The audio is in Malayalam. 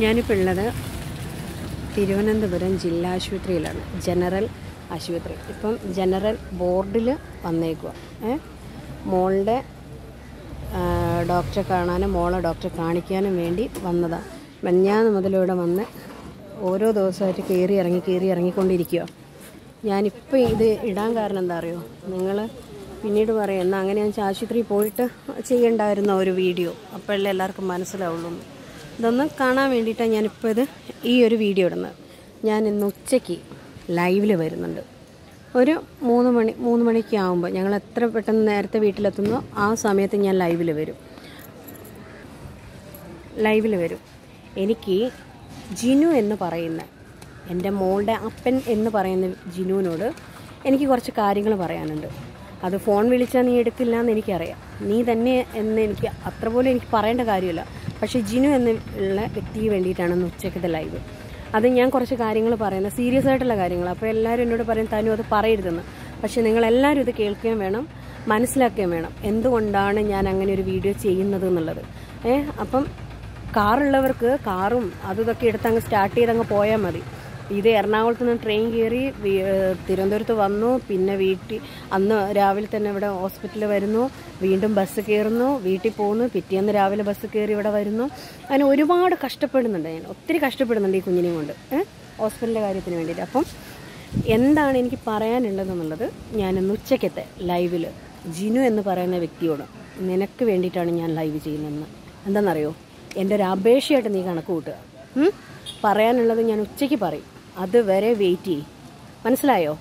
ഞാനിപ്പോൾ ഉള്ളത് തിരുവനന്തപുരം ജില്ലാ ആശുപത്രിയിലാണ്, ജനറൽ ആശുപത്രി. ഇപ്പം ജനറൽ ബോർഡിൽ വന്നേക്കുക. മോളുടെ ഡോക്ടറെ കാണാനും മോളെ ഡോക്ടറെ കാണിക്കാനും വേണ്ടി വന്നതാണ്. മെഞ്ഞാന്ന് മുതൽ ഇവിടെ വന്ന് ഓരോ ദിവസമായിട്ട് കയറി ഇറങ്ങിക്കൊണ്ടിരിക്കുക. ഞാനിപ്പോൾ ഇത് ഇടാൻ കാരണം എന്താ അറിയോ, നിങ്ങൾ പിന്നീട് പറയാം എന്നാൽ അങ്ങനെ ഞാൻ ആശുപത്രിയിൽ പോയിട്ട് ചെയ്യണ്ടായിരുന്ന ഒരു വീഡിയോ, അപ്പോഴല്ലേ എല്ലാവർക്കും മനസ്സിലാവുള്ളൂ. ഇതൊന്നും കാണാൻ വേണ്ടിയിട്ടാണ് ഞാനിപ്പോൾ ഈ ഒരു വീഡിയോ ഇടുന്നത്. ഞാൻ ഇന്ന് ഉച്ചയ്ക്ക് ലൈവിൽ വരുന്നുണ്ട്. ഒരു 3 മണിക്ക് ആകുമ്പോൾ, ഞങ്ങൾ എത്ര പെട്ടെന്ന് നേരത്തെ വീട്ടിലെത്തുന്നോ ആ സമയത്ത് ഞാൻ ലൈവിൽ വരും. എനിക്ക് ജിനു എന്ന് പറയുന്ന എൻ്റെ മോളുടെ അപ്പൻ എന്ന് പറയുന്ന ജിനുവിനോട് എനിക്ക് കുറച്ച് കാര്യങ്ങൾ പറയാനുണ്ട്. അത് ഫോൺ വിളിച്ചാൽ നീ എടുക്കില്ല എന്ന് എനിക്കറിയാം, നീ തന്നെ എന്ന് എനിക്ക് അത്ര പോലും എനിക്ക് പറയേണ്ട കാര്യമില്ല. പക്ഷേ ജിനു എന്നുള്ള വ്യക്തിക്ക് വേണ്ടിയിട്ടാണ് ഇന്ന് ഉച്ചക്കത്തെ ലൈവ്. അത് ഞാൻ കുറച്ച് കാര്യങ്ങൾ പറയുന്നത്, സീരിയസ് ആയിട്ടുള്ള കാര്യങ്ങൾ. അപ്പോൾ എല്ലാവരും എന്നോട് പറയും തനു അത് പറയരുതെന്ന്. പക്ഷേ നിങ്ങളെല്ലാവരും ഇത് കേൾക്കുകയും വേണം, മനസ്സിലാക്കുകയും വേണം എന്തുകൊണ്ടാണ് ഞാൻ അങ്ങനെ ഒരു വീഡിയോ ചെയ്യുന്നത് എന്നുള്ളത്. അപ്പം കാറുള്ളവർക്ക് കാറും ഇതൊക്കെ എടുത്ത് അങ്ങ് സ്റ്റാർട്ട് ചെയ്ത് പോയാൽ മതി. ഇത് എറണാകുളത്ത് നിന്ന് ട്രെയിൻ കയറി തിരുവനന്തപുരത്ത് വന്നു, പിന്നെ അന്ന് രാവിലെ തന്നെ ഇവിടെ ഹോസ്പിറ്റലിൽ വരുന്നു, വീണ്ടും ബസ് കയറുന്നു, വീട്ടിൽ പോകുന്നു, പിറ്റേന്ന് രാവിലെ ബസ് കയറി ഇവിടെ വരുന്നു. അങ്ങനെ ഒരുപാട് കഷ്ടപ്പെടുന്നുണ്ട്, ഞാൻ ഒത്തിരി കഷ്ടപ്പെടുന്നുണ്ട് ഈ കുഞ്ഞിനെയും കൊണ്ട് ഹോസ്പിറ്റലിൻ്റെ കാര്യത്തിന് വേണ്ടിയിട്ട്. അപ്പം എന്താണ് എനിക്ക് പറയാനുള്ളതെന്നുള്ളത് ഞാനിന്ന് ഉച്ചക്കത്തെ ലൈവിൽ ജിനു എന്ന് പറയുന്ന വ്യക്തിയോട് നിനക്ക് വേണ്ടിയിട്ടാണ് ഞാൻ ലൈവ് ചെയ്യുന്നതെന്ന്. എന്താണെന്നറിയോ, എൻ്റെ ഒരു അപേക്ഷയായിട്ട് നീ കണക്ക് കൂട്ടുക. പറയാനുള്ളത് ഞാൻ ഉച്ചയ്ക്ക് പറയും, അതുവരെ വെയിറ്റ് ചെയ്യും. മനസ്സിലായോ?